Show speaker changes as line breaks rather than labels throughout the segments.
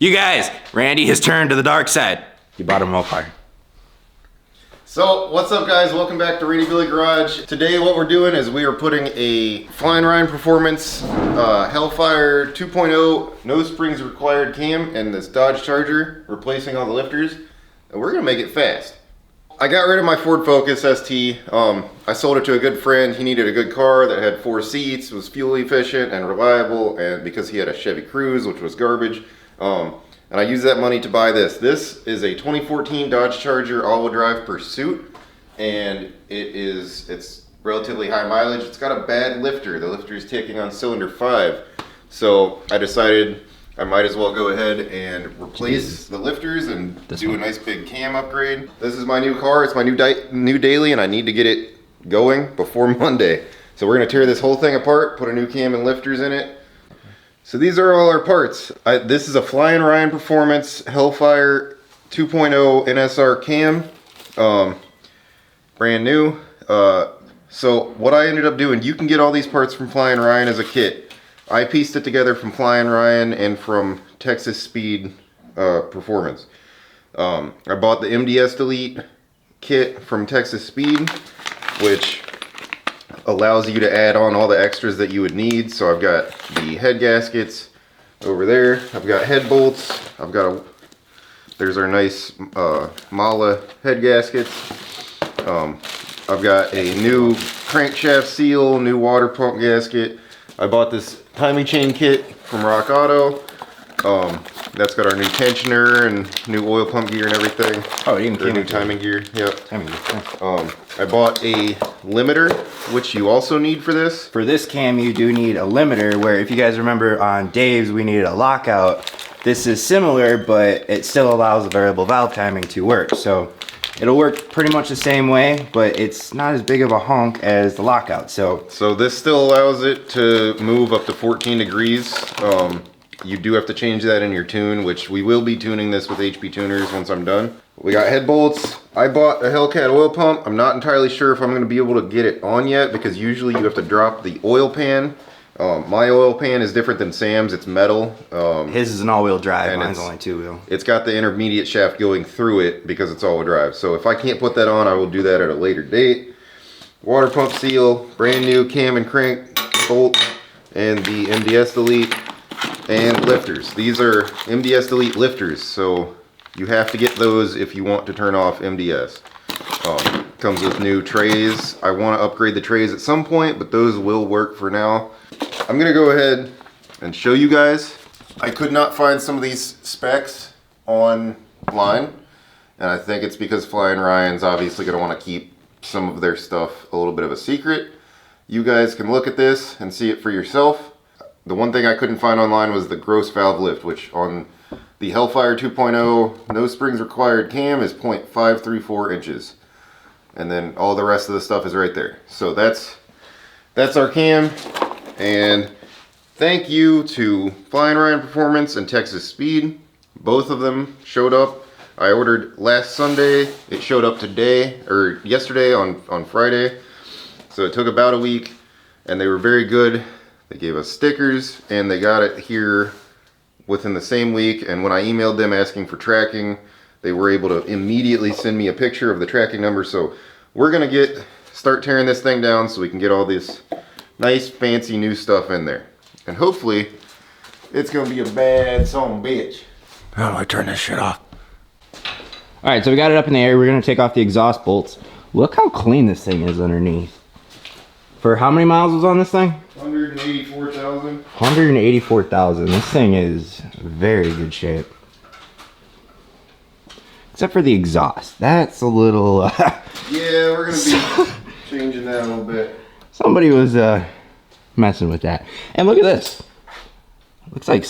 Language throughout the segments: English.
You guys, Randy has turned to the dark side. He bought a Mopar.
So, what's up guys? Welcome back to Randy Billy Garage. Today what we're doing is we are putting a Flying Ryan Performance Hellfire 2.0 no springs required cam in this Dodge Charger, replacing all the lifters, and we're gonna make it fast. I got rid of my Ford Focus ST. I sold it to a good friend. He needed a good car that had 4 seats, was fuel efficient and reliable, and because he had a Chevy Cruze, which was garbage. And I used that money to buy this. This is a 2014 Dodge Charger all-wheel drive Pursuit, and it's relatively high mileage. It's got a bad lifter. The lifter is taking on cylinder 5. So I decided I might as well go ahead and replace the lifters and do a nice big cam upgrade. This is my new car. It's my new daily, and I need to get it going before Monday. So we're gonna tear this whole thing apart, put a new cam and lifters in it. So these are all our parts. This is a Flying Ryan Performance Hellfire 2.0 NSR cam, brand new. So what I ended up doing, you can get all these parts from Flying Ryan as a kit. I pieced it together from Flying Ryan and from Texas Speed Performance. I bought the MDS Delete kit from Texas Speed, which allows you to add on all the extras that you would need. So I've got the head gaskets over there. I've got head bolts. There's our nice Mala head gaskets. I've got a new crankshaft seal, new water pump gasket. I bought this timing chain kit from Rock Auto. That's got our new tensioner and new oil pump gear and everything.
Oh, it even came
new timing gear. Yep.
Timing gear.
I bought a limiter, which you also need for this.
For this cam, you do need a limiter, where if you guys remember on Dave's, we needed a lockout. This is similar, but it still allows the variable valve timing to work. So it'll work pretty much the same way, but it's not as big of a honk as the lockout. So
this still allows it to move up to 14 degrees. You do have to change that in your tune, which we will be tuning this with HP tuners once I'm done. We got head bolts. I bought a Hellcat oil pump. I'm not entirely sure if I'm going to be able to get it on yet, because usually you have to drop the oil pan. My oil pan is different than Sam's. It's metal.
His is an all-wheel drive. Mine's only 2-wheel.
It's got the intermediate shaft going through it because it's all-wheel drive. So if I can't put that on, I will do that at a later date. Water pump seal, brand new cam and crank bolt, and the MDS Delete. And lifters. These are MDS Delete lifters, so you have to get those if you want to turn off MDS. Comes with new trays. I want to upgrade the trays at some point, but those will work for now. I'm going to go ahead and show you guys. I could not find some of these specs online, and I think it's because Flying Ryan's obviously going to want to keep some of their stuff a little bit of a secret. You guys can look at this and see it for yourself. The one thing I couldn't find online was the gross valve lift, which on the Hellfire 2.0 no springs required cam is 0.534 inches. And then all the rest of the stuff is right there. So that's our cam. And thank you to Flying Ryan Performance and Texas Speed. Both of them showed up. I ordered last Sunday. It showed up today, or yesterday on Friday. So it took about a week, and they were very good. They gave us stickers, and they got it here within the same week. And when I emailed them asking for tracking, they were able to immediately send me a picture of the tracking number. So we're gonna start tearing this thing down so we can get all this nice fancy new stuff in there. And hopefully it's gonna be a bad son bitch.
How do I turn this shit off? All right, so we got it up in the air. We're gonna take off the exhaust bolts. Look how clean this thing is underneath. For how many miles was on this thing?
184,000.
184,000. This thing is very good shape. Except for the exhaust. That's a little...
yeah, we're going to be changing that a little bit.
Somebody was messing with that. And look at this. Looks like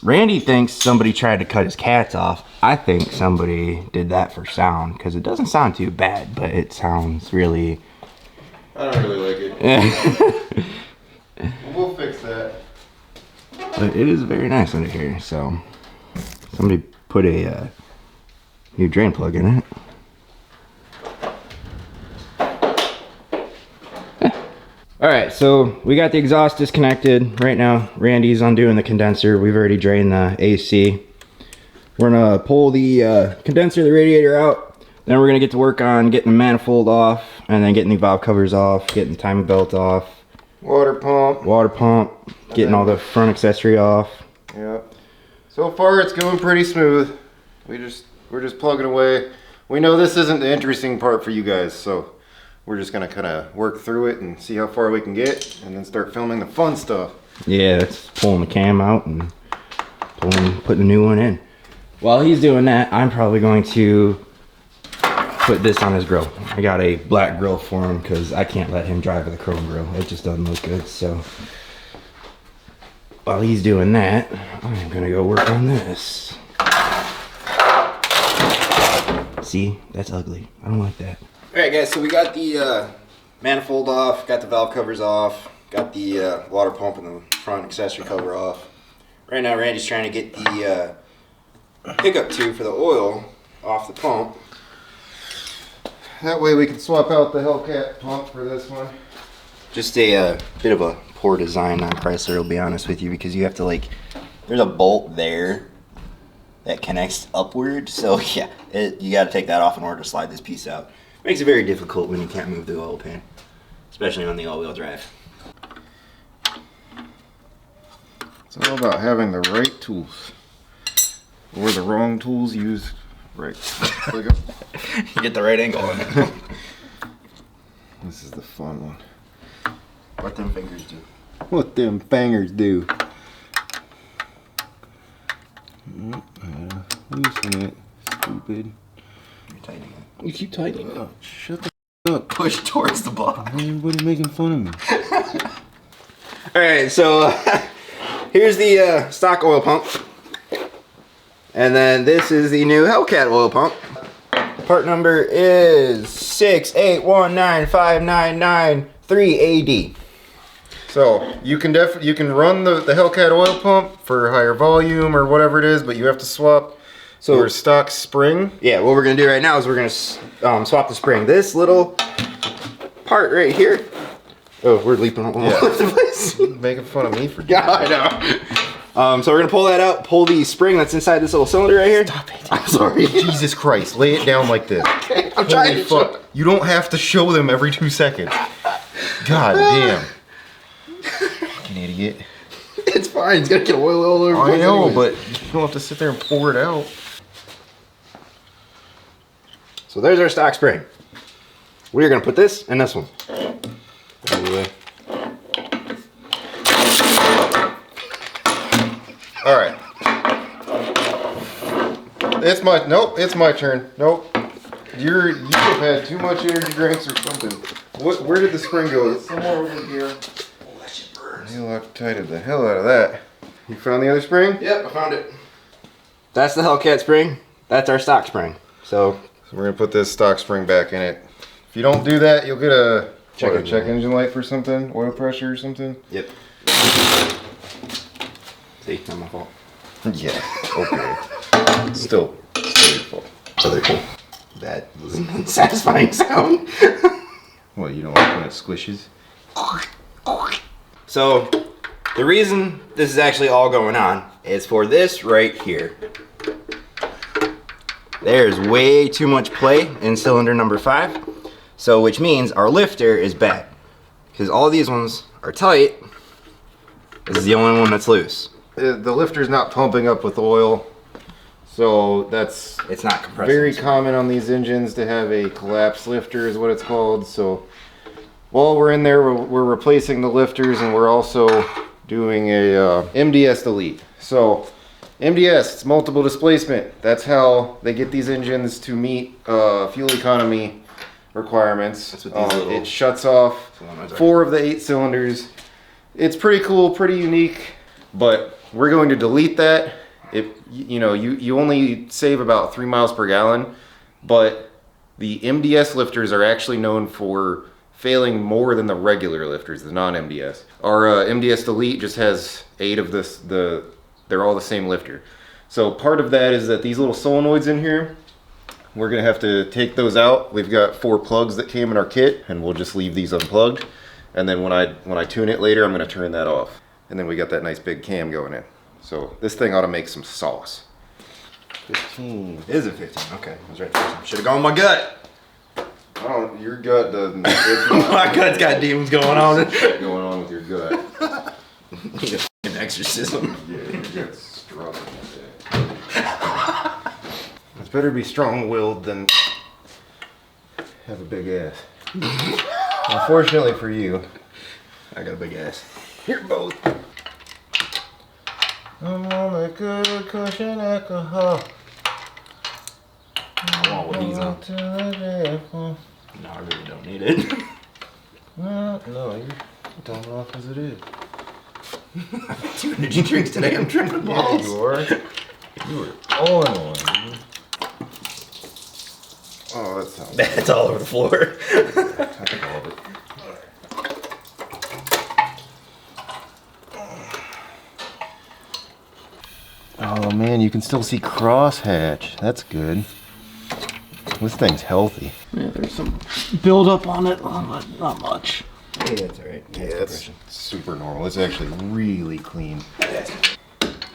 Randy thinks somebody tried to cut his cats off. I think somebody did that for sound, because it doesn't sound too bad, but it sounds really...
I don't really like it. We'll fix that.
But it is very nice under here, so somebody put a new drain plug in it. Alright, so we got the exhaust disconnected. Right now, Randy's undoing the condenser. We've already drained the AC. We're gonna pull the condenser, the radiator out. Then we're gonna get to work on getting the manifold off, and then getting the valve covers off, getting the timing belt off.
Water pump.
Getting all the front accessory off.
Yeah. So far it's going pretty smooth. We're just plugging away. We know this isn't the interesting part for you guys, so we're just gonna kind of work through it and see how far we can get, and then start filming the fun stuff.
Yeah, it's pulling the cam out and putting a new one in. While he's doing that, I'm probably going to put this on his grill. I got a black grill for him because I can't let him drive with a chrome grill. It just doesn't look good. So while he's doing that, I'm gonna go work on this. See, that's ugly. I don't like that. All right, guys. So we got the manifold off, got the valve covers off, got the water pump and the front accessory cover off. Right now, Randy's trying to get the pickup tube for the oil off the pump.
That way we can swap out the Hellcat pump for this one.
Just a bit of a poor design on Chrysler, to be honest with you, because you have to there's a bolt there that connects upward. So yeah, you got to take that off in order to slide this piece out. Makes it very difficult when you can't move the oil pan, especially on the all-wheel drive.
It's all about having the right tools, or the wrong tools used right.
You get the right angle on it.
This is the fun one.
What them fingers do.
What them fingers do. Loosen it, stupid.
You're tightening it.
You keep tightening it. Shut the up.
Push towards the block.
Everybody making fun of me.
Alright, so here's the stock oil pump. And then this is the new Hellcat oil pump. Part number is 6819599
So you can run the Hellcat oil pump for higher volume or whatever it is, but you have to swap your stock spring.
Yeah, what we're gonna do right now is we're gonna swap the spring. This little part right here. Oh, we're leaping all over the place.
Making fun of me for
yeah, I know. So we're gonna pull that out, pull the spring that's inside this little cylinder right here.
Stop it.
I'm sorry.
Jesus Christ, lay it down like this.
Okay, I'm trying to
fuck. You don't have to show them every 2 seconds. God damn. Fucking idiot.
It's fine, it's gonna get oil all over.
I know, but you don't have to sit there and pour it out.
So there's our stock spring. We're gonna put this in this one.
All right. It's my turn. Nope. You have had too much energy drinks or something. Where did the spring go? It's somewhere over here.
Oh, that shit burns.
You Loctited the hell out of that. You found the other spring?
Yep, I found it. That's the Hellcat spring. That's our stock spring. So
we're gonna put this stock spring back in it. If you don't do that, you'll get a check engine light for something, oil pressure or something.
Yep. See, not my fault.
Yeah. Okay. Still your fault.
Other cool. That was an unsatisfying sound.
Well, you don't like when it squishes?
So, the reason this is actually all going on is for this right here. There's way too much play in cylinder number 5. So, which means our lifter is bad. Because all these ones are tight. This is the only one that's loose.
The lifter's not pumping up with oil. So
it's not compressing.
Very common on these engines to have a collapse lifter is what it's called. So while we're in there, we're replacing the lifters, and we're also doing a MDS delete. So MDS, it's multiple displacement. That's how they get these engines to meet fuel economy requirements.
That's what these
it shuts off 4 of the 8 cylinders. It's pretty cool, pretty unique, but we're going to delete that. You only save about 3 miles per gallon, but the MDS lifters are actually known for failing more than the regular lifters, the non-MDS. Our MDS delete just has 8 of this. They're all the same lifter. So part of that is that these little solenoids in here, we're gonna have to take those out. We've got 4 plugs that came in our kit, and we'll just leave these unplugged. And then when I tune it later, I'm gonna turn that off. And then we got that nice big cam going in. So this thing ought to make some sauce. 15.
Is it 15? Okay, I was right there. Should have gone with my gut.
Your gut doesn't. It's not,
My gut's got demons going on.
shit going on with your gut.
Need a f***ing exorcism.
Yeah, your gut's struggling with that. It's better be strong-willed than have a big ass. Unfortunately for you,
I got a big ass. You're both.
I'm on a good cushion alcohol.
I want what he's on.
No,
No, I really don't need it.
you're dumb enough as it is.
2 energy drinks today. I'm tripping balls.
Yeah, you are. You were on one, dude. Oh, that sounds.
That's all over the floor.
I think all of it. Oh man, you can still see crosshatch. That's good. This thing's healthy.
Yeah, there's some build up on it. Not much. Yeah, that's alright.
Yeah, that's super normal. It's actually really clean.
I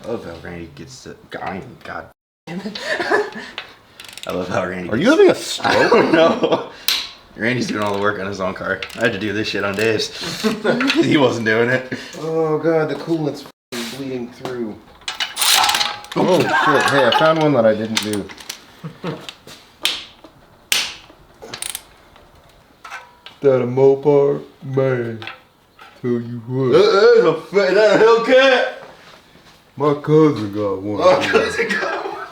love how Randy gets to. God damn it. I love how Randy.
Are you having a stroke?
No. Randy's doing all the work on his own car. I had to do this shit on Dave's. He wasn't doing it.
Oh god, the coolant's bleeding through. Oh shit, hey, I found one that I didn't do. That a Mopar? Man, tell you what.
That a Hellcat?
My cousin got one.
Oh, cousin got one.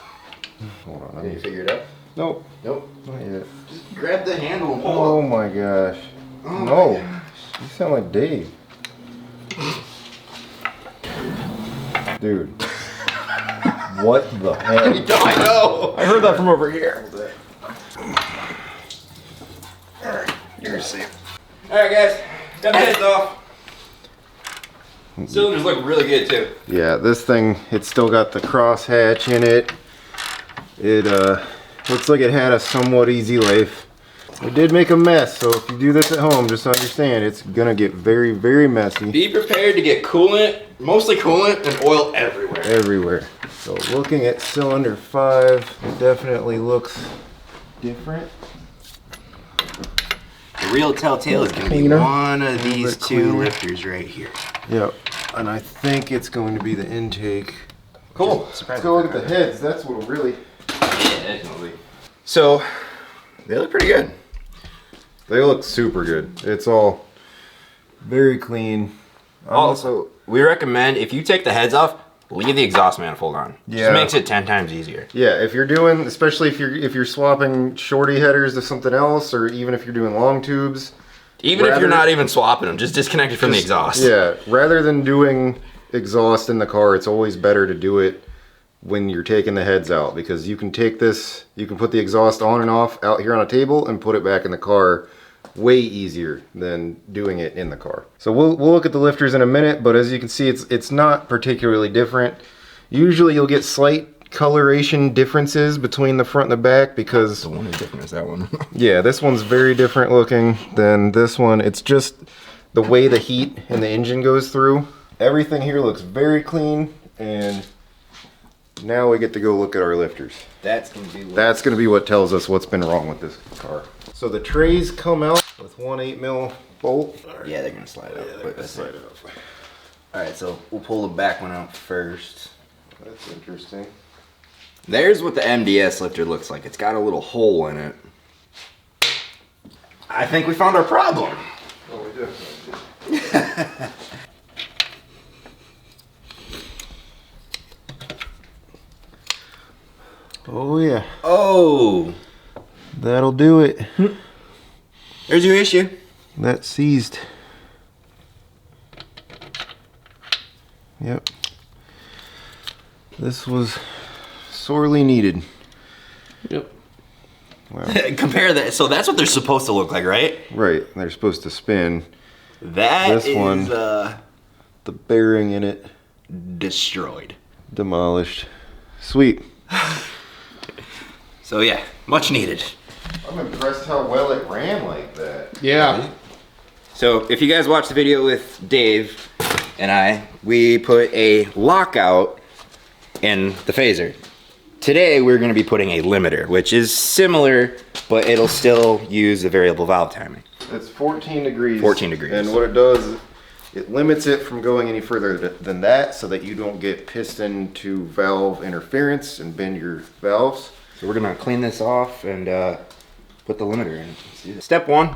Hold on,
Did you figure it out?
Nope,
Nope.
not yet.
Just grab the handle and pull
Oh
it.
my gosh.
Oh
No,
my gosh.
you sound like Dave. Dude. What the heck?
I know.
I heard that from over here.
Alright, you're safe. Alright guys, got the heads off. Cylinders look really good too.
Yeah, this thing, it's still got the crosshatch in it. It looks like it had a somewhat easy life. It did make a mess, so if you do this at home, just understand it's gonna get very, very messy.
Be prepared to get coolant, mostly coolant and oil everywhere.
Everywhere. So looking at cylinder 5, it definitely looks different.
The real telltale is going to be
Cleaner.
one of
A little
these
bit
2
cleaner.
lifters right here.
Yep. And I think it's going to be the intake.
Cool.
Let's go look at the heads. That's what really...
Yeah, definitely. So, they look pretty good.
They look super good. It's all very clean.
Also, we recommend if you take the heads off, leave the exhaust manifold on.
Yeah.
Just makes it 10 times easier.
Yeah, if you're doing, especially if you're swapping shorty headers to something else, or even if you're doing long tubes.
Even if you're not even swapping them, just disconnect it from the exhaust.
Yeah, rather than doing exhaust in the car, it's always better to do it when you're taking the heads out, because you can take this, you can put the exhaust on and off out here on a table and put it back in the car way easier than doing it in the car. So we'll look at the lifters in a minute, but as you can see, it's not particularly different. Usually you'll get slight coloration differences between the front and the back because
The one is different is that one.
yeah, this one's very different looking than this one. It's just the way the heat and the engine goes through. Everything here looks very clean, and now we get to go look at our lifters.
That's going to be
That's going to be what tells us what's been wrong with this car. So the trays come out with one 8mm bolt.
Yeah, they're going to slide out.
Yeah,
but that's
slide
it.
it up.
Alright, so we'll pull the back one out first.
That's interesting.
There's what the MDS lifter looks like. It's got a little hole in it. I think we found our problem.
Oh, we definitely Oh yeah,
Oh,
that'll do it.
there's your issue.
That seized. Yep. This was sorely needed.
Yep.
Wow.
Compare that. So that's what they're supposed to look like, right?
Right, they're supposed to spin.
That
This
is
one- The bearing in it
destroyed.
demolished. Sweet.
So yeah, much needed.
I'm impressed how well it ran like that.
Yeah.
So if you guys watched the video with Dave and I, we put a lockout in the phaser today we're going to be putting a limiter, which is similar, but it'll still use the variable valve timing.
It's 14 degrees.
14 degrees.
And what it does, it limits it from going any further than that so that you don't get piston to valve interference and bend your valves.
So we're going to clean this off and put the limiter in. Step one,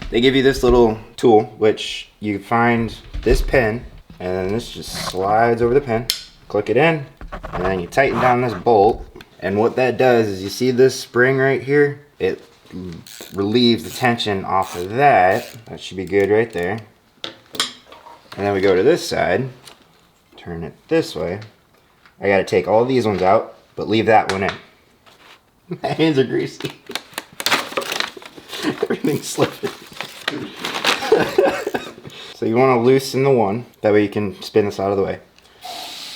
they give you this little tool, which you find this pin, and then this just slides over the pin. Click it in, and then you tighten down this bolt. And what that does is, you see this spring right here? It relieves the tension off of that. That should be good right there. And then we go to this side, turn it this way. I gotta take all these ones out, but leave that one in. My hands are greasy. Everything's slipping. So you wanna loosen the one, that way you can spin this out of the way.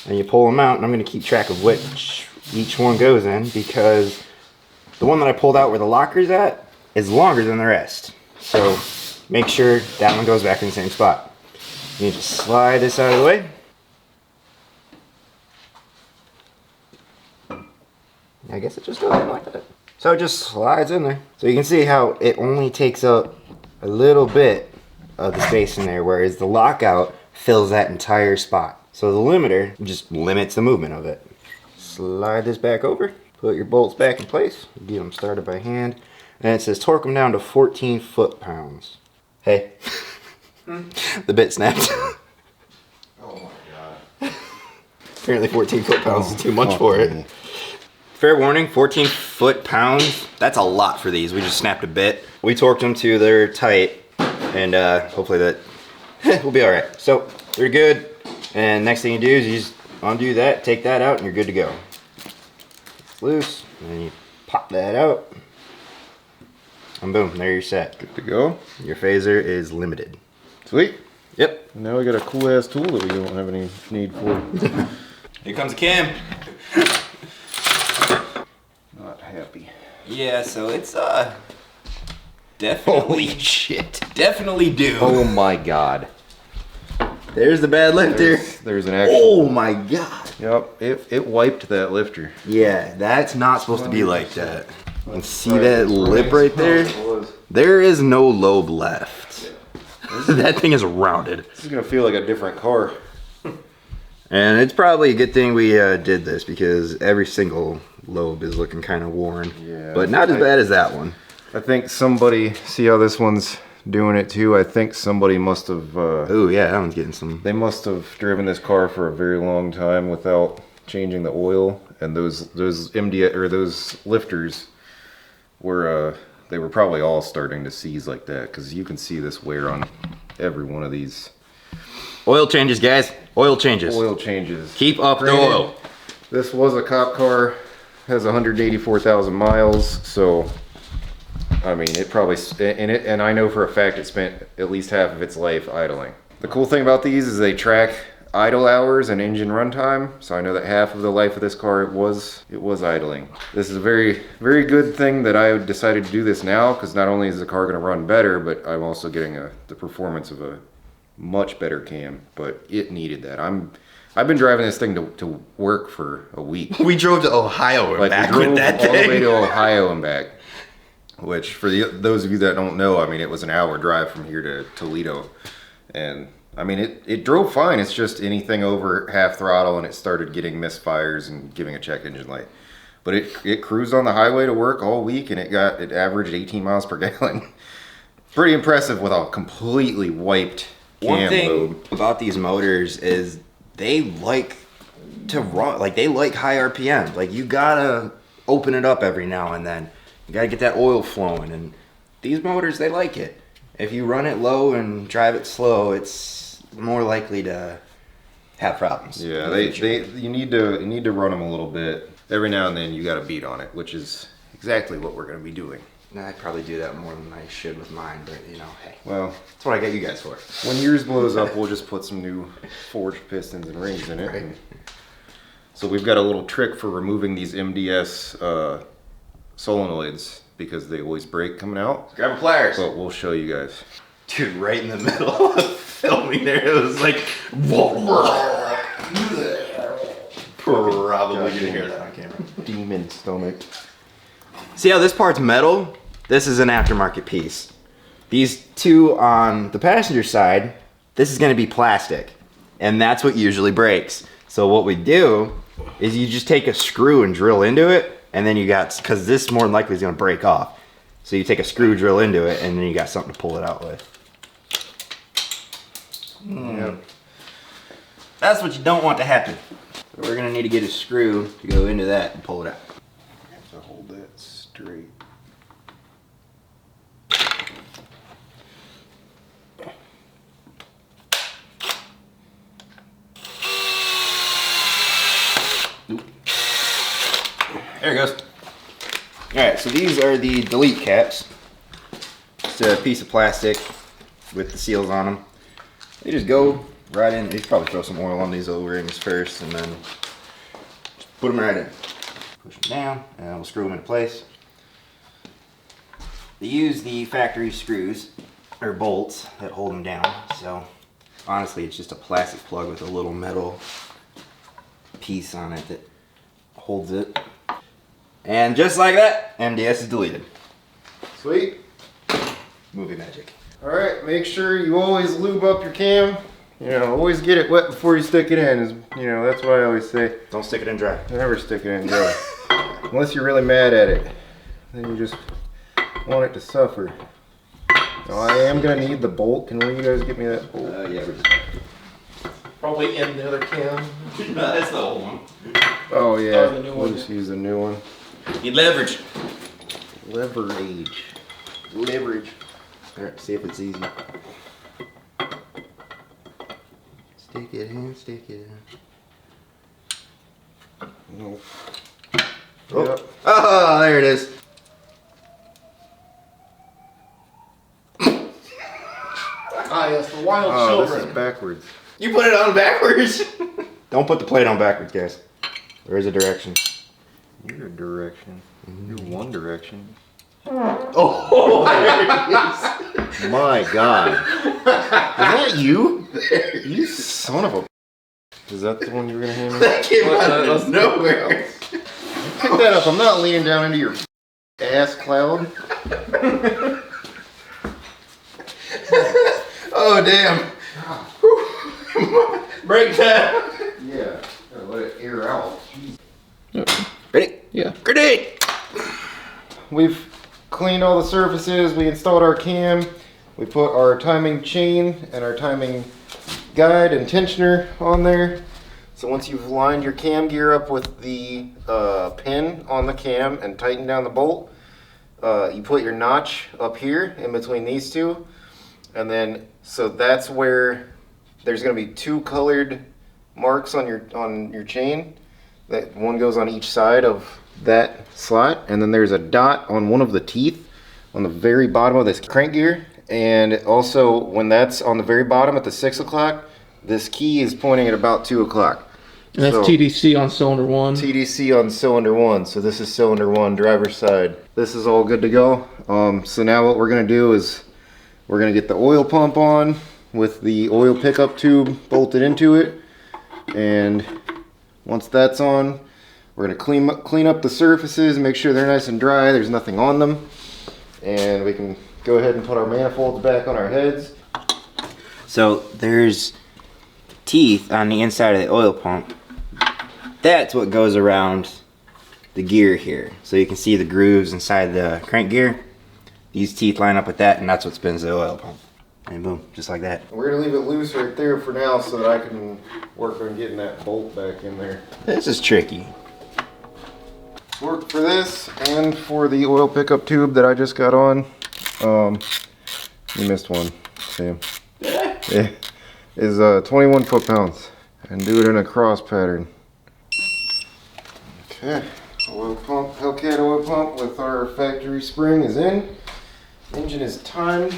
And you pull them out, and I'm gonna keep track of which each one goes in, because the one that I pulled out where the locker's at is longer than the rest. So make sure that one goes back in the same spot. You just slide this out of the way. I guess it just goes in like that. So it just slides in there. So you can see how it only takes up a little bit of the space in there, whereas the lockout fills that entire spot. So the limiter just limits the movement of it. Slide this back over, put your bolts back in place, get them started by hand, and it says torque them down to 14 foot-pounds. Hey, the bit snapped.
Oh my god.
Apparently 14 foot-pounds is too much for it. Fair warning, 14 foot-pounds, that's a lot for these. We just snapped a bit. We torqued them to their tight, and hopefully that will be all right. So they're good, and next thing you do is you just undo that, take that out, and you're good to go. It's loose, and then you pop that out, and boom, there you're set.
Good to go.
Your phaser is limited.
Sweet.
Yep.
Now we got a cool ass tool that we don't have any need for.
Here comes a cam.
Not happy.
Yeah, so it's definitely
Holy shit.
definitely due.
Oh my god.
There's the bad lifter.
There's an actual.
Oh my god.
Yep, it wiped that lifter.
Yeah, that's not supposed to be like that. You can see that lip right there? There is no lobe left. That thing is rounded.
This is gonna feel like a different car.
And it's probably a good thing we did this, because every single lobe is looking kind of worn.
Yeah.
But not as bad as that one.
I think somebody, see how this one's doing it too? I think somebody must have,
Oh yeah, that one's getting some.
they must have driven this car for a very long time without changing the oil. And those MD, or those lifters were, they were probably all starting to seize like that, because you can see this wear on every one of these.
Oil changes, guys. Oil changes.
Oil changes.
Keep up the
Granted,
oil.
This was a cop car, has 184,000 miles, so I mean it probably, and I know for a fact it spent at least half of its life idling. The cool thing about these is they track idle hours and engine runtime, so I know that half of the life of this car it was idling. This is a very good thing that I decided to do this now, because not only is the car going to run better, but I'm also getting the performance of a much better cam. But it needed that. I've been driving this thing to work for a week.
We drove to Ohio and back with that thing.
All the way to Ohio and back. Which, for those of you that don't know, I mean, it was an hour drive from here to Toledo. And I mean, it drove fine. It's just anything over half throttle and it started getting misfires and giving a check engine light. But it cruised on the highway to work all week, and it averaged 18 miles per gallon. Pretty impressive with a completely wiped cam
One thing
lobe.
about these motors is they like to run, like they like high RPM. Like you gotta open it up every now and then. You gotta get that oil flowing, and these motors, they like it. If you run it low and drive it slow, it's more likely to have problems.
Yeah, you need to run them a little bit. Every now and then you gotta beat on it, which is exactly what we're gonna be doing.
I'd probably do that more than I should with mine, but you know, hey.
Well,
That's what I get you guys for.
when yours blows up, we'll just put some new forged pistons and rings in it.
Right.
So we've got a little trick for removing these MDS solenoids, because they always break coming out.
Grab a pliers.
But we'll show you guys.
Dude, right in the middle of filming there, it was like, whoa. probably gonna hear that on camera.
Demon stomach.
See how this part's metal? This is an aftermarket piece. These two on the passenger side, this is gonna be plastic. And that's what usually breaks. So what we do is you just take a screw and drill into it, and then you got, because this more than likely is gonna break off. So you take a screw, drill into it, and then you got something to pull it out with.
Yep.
That's what you don't want to happen. So we're gonna need to get a screw to go into that and pull it out.
So hold that straight.
There it goes. Alright, so these are the delete caps. Just a piece of plastic with the seals on them. They just go right in. You should probably throw some oil on these O-rings first and then just put them right in. Push them down and we'll screw them into place. They use the factory screws or bolts that hold them down. So honestly, it's just a plastic plug with a little metal piece on it that holds it. And just like that, MDS is deleted.
Sweet.
Movie magic.
Alright, make sure you always lube up your cam. You know, always get it wet before you stick it in. Is, you know, that's what I always say.
Don't stick it in dry.
Never stick it in dry. Unless you're really mad at it. Then you just want it to suffer. Now, I am going to need the bolt. Can one of you guys get me that bolt?
Yeah, we're just...
Probably in the other cam.
No, that's the old one.
Oh yeah,
Oh, the new
we'll
one.
just use the new one.
Need leverage.
Leverage.
Leverage. Alright, see if it's easy. Stick it in, stick it in.
Nope.
Oh.
Yep.
Oh, there it is.
Ah, yes, the wild
Oh, this
children.
is backwards.
You put it on backwards. Don't put the plate on backwards, guys. There is a direction.
You're a direction. You're one direction.
Oh,
My God. Is that you? You son of a... Is that the one you were going to hand me?
that came out of nowhere.
Pick that up. I'm not leaning down into your ass cloud.
Oh, damn. Break that.
Yeah. Gotta let it air out. Jeez.
Ready?
Yeah.
Grenade.
We've cleaned all the surfaces. We installed our cam. We put our timing chain and our timing guide and tensioner on there. So once you've lined your cam gear up with the pin on the cam and tightened down the bolt, you put your notch up here in between these two. And then, so that's where there's going to be two colored marks on your chain. That one goes on each side of that slot, and then there's a dot on one of the teeth on the very bottom of this crank gear. And also, when that's on the very bottom at the 6 o'clock, this key is pointing at about 2 o'clock.
And that's
So-
TDC on cylinder 1.
TDC on cylinder 1, so this is cylinder 1, driver's side. This is all good to go. So now what we're gonna do is we're gonna get the oil pump on with the oil pickup tube bolted into it. And once that's on, we're gonna clean up the surfaces and make sure they're nice and dry, there's nothing on them. And we can go ahead and put our manifolds back on our heads.
So there's teeth on the inside of the oil pump. That's what goes around the gear here. So you can see the grooves inside the crank gear. These teeth line up with that, and that's what spins the oil pump. And boom, just like that.
We're gonna leave it loose right there for now so that I can work on getting that bolt back in there.
This is tricky.
Work for this and for the oil pickup tube that I just got on. You missed one, Sam. Yeah, is 21 foot-pounds, and do it in a cross pattern. Okay, oil pump, Hellcat oil pump with our factory spring is in. Engine is timed.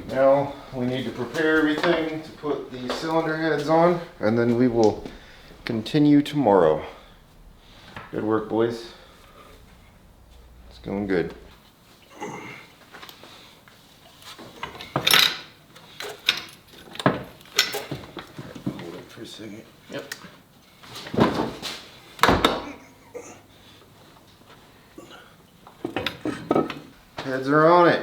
Now we need to prepare everything to put the cylinder heads on, and then we will continue tomorrow. Good work, boys. It's going good. Hold it for a second.
Yep.
Heads are on it.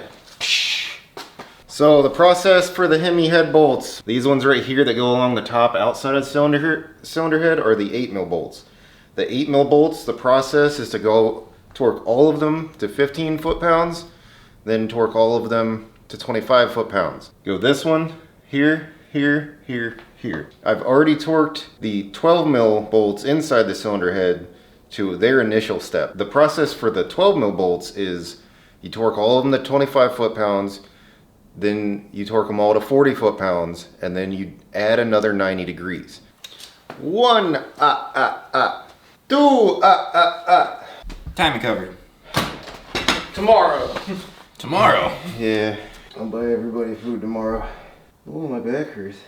So the process for the Hemi head bolts, these ones right here that go along the top outside of the cylinder head are the 8mm bolts. The 8mm bolts, the process is to go torque all of them to 15 foot-pounds, then torque all of them to 25 foot-pounds. Go this one, here, here, here, here. I've already torqued the 12mm bolts inside the cylinder head to their initial step. The process for the 12mm bolts is you torque all of them to 25 foot-pounds, then you torque them all to 40 foot-pounds, and then you add another 90 degrees. 1, 2,
Timing covered.
Tomorrow.
Tomorrow.
Yeah. I'll buy everybody food tomorrow. Oh, my back hurts.